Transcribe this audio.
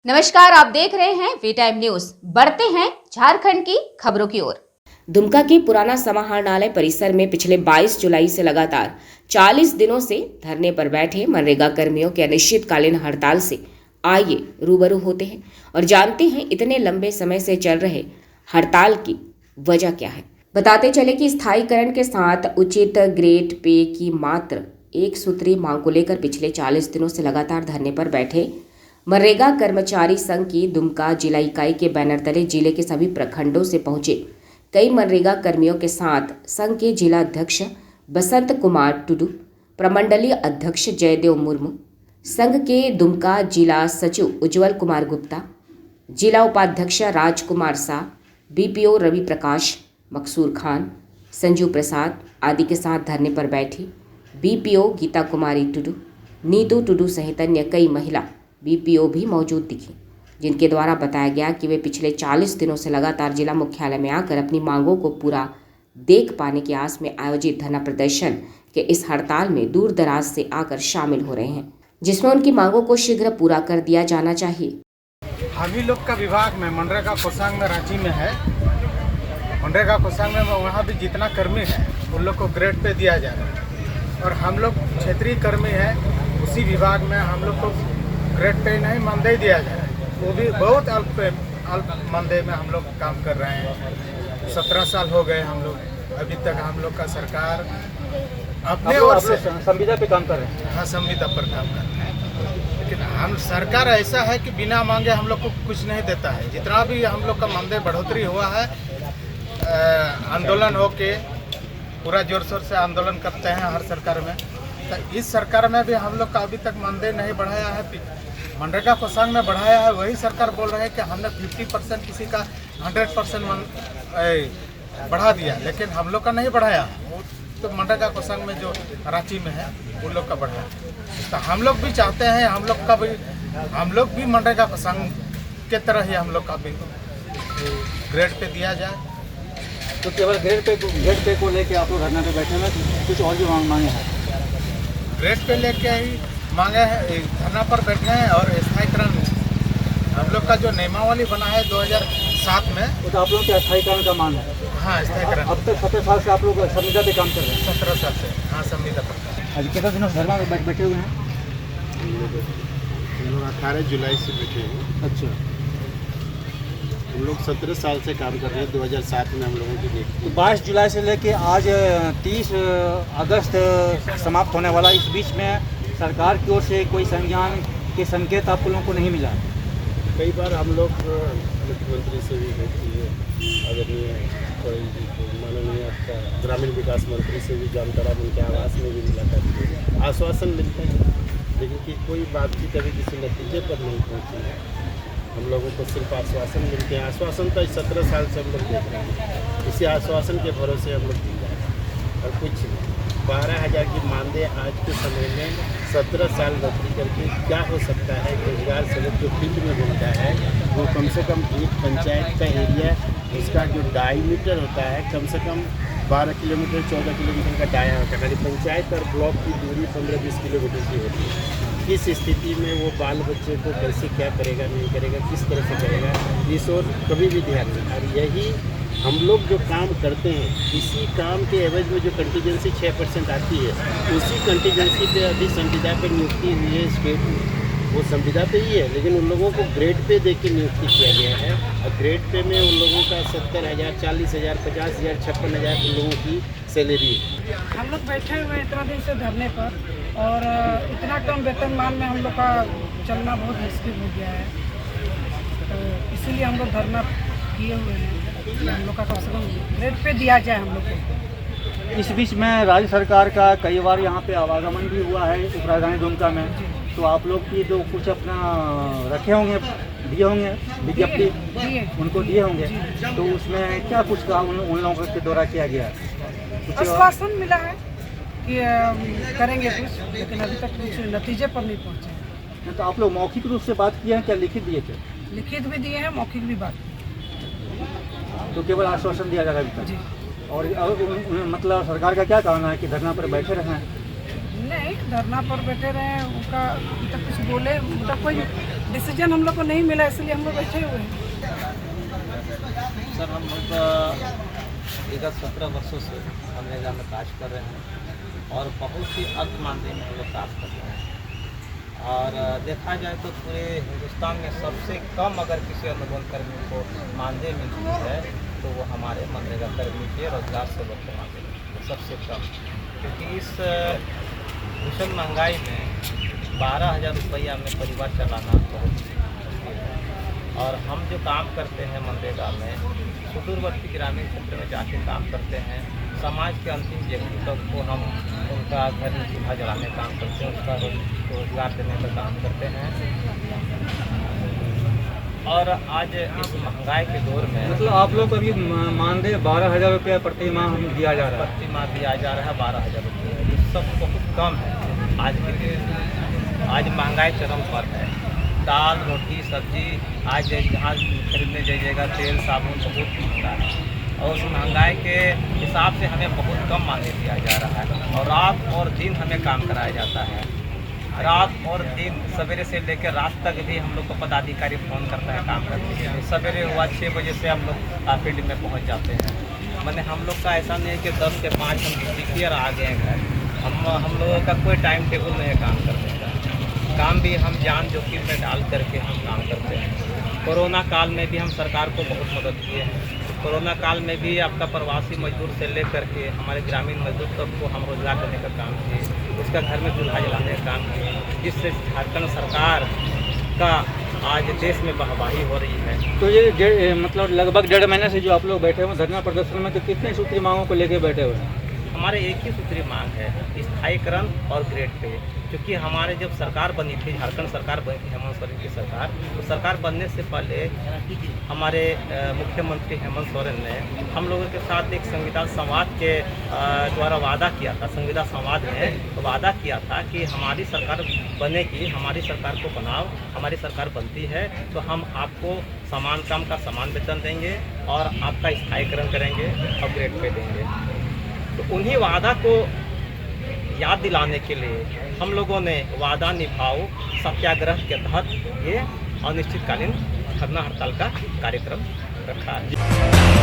नमस्कार, आप देख रहे हैं वी टाइम न्यूज। बढ़ते हैं झारखंड की खबरों की ओर। दुमका के पुराना समाहरणालय परिसर में पिछले 22 जुलाई से लगातार 40 दिनों से धरने पर बैठे मनरेगा कर्मियों के अनिश्चितकालीन हड़ताल से आइए रूबरू होते हैं और जानते हैं इतने लंबे समय से चल रहे हड़ताल की वजह क्या है। बताते चले कि स्थायीकरण के साथ उचित ग्रेड पे की मात्र एक सूत्री मांग को लेकर पिछले 40 दिनों से लगातार धरने पर बैठे मनरेगा कर्मचारी संघ की दुमका जिला इकाई के बैनर तले जिले के सभी प्रखंडों से पहुंचे कई मनरेगा कर्मियों के साथ संघ के जिला अध्यक्ष बसंत कुमार टुडू, प्रमंडलीय अध्यक्ष जयदेव मुर्मू, संघ के दुमका जिला सचिव उज्जवल कुमार गुप्ता, जिला उपाध्यक्ष राजकुमार शाह, बीपीओ रवि प्रकाश, मकसूर खान, संजू प्रसाद आदि के साथ धरने पर बैठी बीपीओ गीता कुमारी टुडू, नीतू टुडू सहित अन्य कई महिला बीपीओ भी मौजूद दिखी, जिनके द्वारा बताया गया कि वे पिछले 40 दिनों से लगातार जिला मुख्यालय में आकर अपनी मांगों को पूरा देख पाने की आस में आयोजित धरना प्रदर्शन के इस हड़ताल में दूर दराज से आकर शामिल हो रहे हैं, जिसमें उनकी मांगों को शीघ्र पूरा कर दिया जाना चाहिए। हम ही लोग का विभाग में मनरेगा कोषांग में रांची में है। मनरेगा कोषांग में वहाँ भी जितना कर्मी है उन लोग को ग्रेड पे दिया जा रहा है और हम लोग क्षेत्रीय कर्मी है, उसी विभाग में हम लोग को ग्रेड पे नहीं मानदेय दिया जा रहा है, वो भी बहुत अल्प मानदेय में हम लोग काम कर रहे हैं। 17 साल हो गए हम लोग, अभी तक हम लोग का सरकार अपने ओर से संविदा पे काम कर रहे हैं। हाँ, संविदा पर काम कर रहे हैं, लेकिन हम सरकार ऐसा है कि बिना मांगे हम लोग को कुछ नहीं देता है। जितना भी हम लोग का मानदेय बढ़ोतरी हुआ है, आंदोलन हो के पूरा जोर शोर से आंदोलन करते हैं हर सरकार में, तो इस सरकार में भी हम लोग का अभी तक मानदेय नहीं बढ़ाया है। मनरेगा कोषांग में बढ़ाया है, वही सरकार बोल रहे हैं कि हमने 50% किसी का 100% बढ़ा दिया, लेकिन हम लोग का नहीं बढ़ाया। तो मनरेगा कोषांग में जो रांची में है उन लोग का बढ़ाया। तो हम लोग भी चाहते हैं हम लोग भी मनरेगा कोषांग के तरह ही हम लोग का भी ग्रेड पे दिया जाए। तो केवल ग्रेड पे को लेके आप लोग धरना पे बैठे हैं, कुछ और भी मांगे हैं? ग्रेड पे लेके ही मांगे हैं, धरना पर बैठे हैं और स्थायीकरण हम लोग का जो नियमावली बना है 2007 में, वो तो आप लोग के स्थायीकरण का मांग है। हाँ, स्थायीकरण। अब तक 17 साल से आप लोग संविदा पे काम कर रहे हैं। 17 साल से, हाँ, संविदा पर। आज कितना दिनों से धरना में बैठे हुए हैं? हम लोग 18 जुलाई से बैठे हैं। अच्छा, हम लोग 17 साल से काम कर रहे हैं। 2007 में हम लोगों की देखी। तो 22 जुलाई से लेके आज 30 अगस्त समाप्त होने वाला, इस बीच में सरकार की ओर से कोई संज्ञान के संकेत आप लोगों को नहीं मिला? कई बार हम लोग मुख्यमंत्री से भी भेज किए, आदरणीय माननीय आपका ग्रामीण विकास मंत्री से भी जानकारी, उनके आवास में भी मुलाकात की, आश्वासन मिलते हैं, लेकिन कि कोई बातचीत अभी किसी नतीजे पर नहीं पहुँची है। हम लोगों को सिर्फ आश्वासन मिलते हैं। आश्वासन तो 17 साल से हम लोग देख रहे हैं, इसी आश्वासन के भरोसे हम लोग जी रहे हैं और कुछ 12,000 की मानदेय आज के समय में 17 साल नौकरी करके क्या हो सकता है। रोजगार सेवक जो फील्ड में घूमता है वो कम से कम एक पंचायत का एरिया, उसका जो डायमीटर होता है कम से कम 12 किलोमीटर 14 किलोमीटर का डाया होता है। पंचायत और ब्लॉक की दूरी 15-20 किलोमीटर की होती है। इस स्थिति में वो बाल बच्चे को कैसे क्या करेगा, नहीं करेगा, किस तरह से करेगा, इस ओर कभी भी ध्यान नहीं। और यही हम लोग जो काम करते हैं, इसी काम के एवज में जो कंटीजेंसी 6% आती है, उसी कंटीजेंसी पे अभी संविदा पे नियुक्ति हुई है स्टेट में, वो संविदा पे ही है, लेकिन उन लोगों को ग्रेड पे दे के नियुक्ति किया गया है। और ग्रेड पे में उन लोगों का 70,000, 40,000, 50,000, 56,000 उन लोगों की सैलरी है। हम लोग बैठे हुए हैं इतना दिन से धरने पर, और इतना कम वेतनमान में हम लोग का चलना बहुत मुश्किल हो गया है। तो इसीलिए हम लोग धरना किए हुए हैं कि हम लोग का कम से कम ग्रेड पे दिया जाए हम लोग को। इस बीच में राज्य सरकार का कई बार यहाँ पे आवागमन भी हुआ है उप राजधानी दुमका में, तो आप लोग की जो कुछ अपना रखे होंगे, दिए होंगे विज्ञप्ति, उनको दिए होंगे, तो उसमें क्या कुछ काम उन लोगों के द्वारा किया गया? आश्वासन मिला है कि करेंगे कुछ, लेकिन अभी तक कुछ नतीजे पर नहीं पहुँचे। तो आप लोग मौखिक रूप से बात किए हैं, क्या लिखित दिए थे? लिखित भी दिए हैं, मौखिक भी बात की। तो केवल आश्वासन दिया जाएगा अभी तक? जी। और मतलब सरकार का क्या कहना है कि धरना पर बैठे रहें? नहीं, धरना पर बैठे रहे, उनका अभी तक कुछ बोले, मतलब कोई डिसीजन हम लोग को नहीं मिला, इसलिए हम लोग बैठे हुए हैं। सर हम लोग विगत 17 वर्षों से मनरेगा में कार्य कर रहे हैं और बहुत ही अल्प मानदेय में हम लोग कार्य कर रहे हैं। और देखा जाए तो पूरे हिंदुस्तान में सबसे कम अगर किसी अनुबंध कर्मी को मानदेय मिलती है तो वो हमारे मनरेगा कर्मी के रोजगार सेवक को मानदेय मिलती है सबसे कम। क्योंकि इस भीषण महंगाई में 12,000 रुपया में परिवार चलाना बहुत मुश्किल है। और हम जो काम करते हैं मनरेगा में सुदूरवर्ती ग्रामीण क्षेत्र में जाके काम करते हैं, समाज के अंतिम व्यक्ति तक को हम उनका घर में चूल्हा जलाने का काम करते हैं, उसका रोजगार देने का काम करते हैं। और आज इस महंगाई के दौर में मतलब आप लोग को अभी मानदेय 12,000 रुपया प्रति माह दिया जा रहा है? प्रति माह दिया जा रहा है 12,000 रुपये। ये सब बहुत कम है आज के दिन। आज महंगाई चरम पर है। दाल रोटी सब्जी आज जहाँ खरीदने जाइएगा तेल साबुन बहुत महंगा है और उस महंगाई के हिसाब से हमें बहुत कम मानदेय दिया जा रहा है। और रात और दिन हमें काम कराया जाता है, रात और दिन सवेरे से लेकर रात तक भी हम लोग को पदाधिकारी फ़ोन करता है काम करने के लिए। सवेरे हुआ 6 बजे से हम लोग फील्ड में पहुंच जाते हैं। मैंने हम लोग का ऐसा नहीं है कि 10 से 5 हम ड्यूटी किए और आ गए घर। हम लोगों का कोई टाइम टेबल नहीं है काम करने का। काम भी हम जान जोखिम में डाल करके हम काम करते हैं। कोरोना काल में भी हम सरकार को बहुत मदद किए हैं। कोरोना काल में भी आपका प्रवासी मजदूर से लेकर के हमारे ग्रामीण मजदूर तक को हम रोजगार देने का काम किए, उसका घर में चूल्हा जलाने का काम किए, जिससे झारखंड सरकार का आज देश में वाहवाही हो रही है। तो ये मतलब लगभग 1.5 महीने से जो आप लोग बैठे हुए धरना प्रदर्शन में, तो कितने सूत्री मांगों को लेकर बैठे हुए हैं? हमारे एक ही सूत्री मांग है, स्थायीकरण और ग्रेड पे। क्योंकि हमारे जब सरकार बनी थी, झारखंड सरकार बनी थी हेमंत सोरेन की सरकार, तो सरकार बनने से पहले हमारे मुख्यमंत्री हेमंत सोरेन ने हम लोगों के साथ एक संविदा संवाद के द्वारा वादा किया था। संविदा संवाद में वादा किया था कि हमारी सरकार बनेगी, हमारी सरकार को बनाओ, हमारी सरकार बनती है तो हम आपको समान काम का समान वेतन देंगे और आपका स्थायीकरण करेंगे और ग्रेड पे देंगे। तो उन्हीं वादा को याद दिलाने के लिए हम लोगों ने वादा निभाओ सत्याग्रह के तहत ये अनिश्चितकालीन धरना हड़ताल का कार्यक्रम रखा है।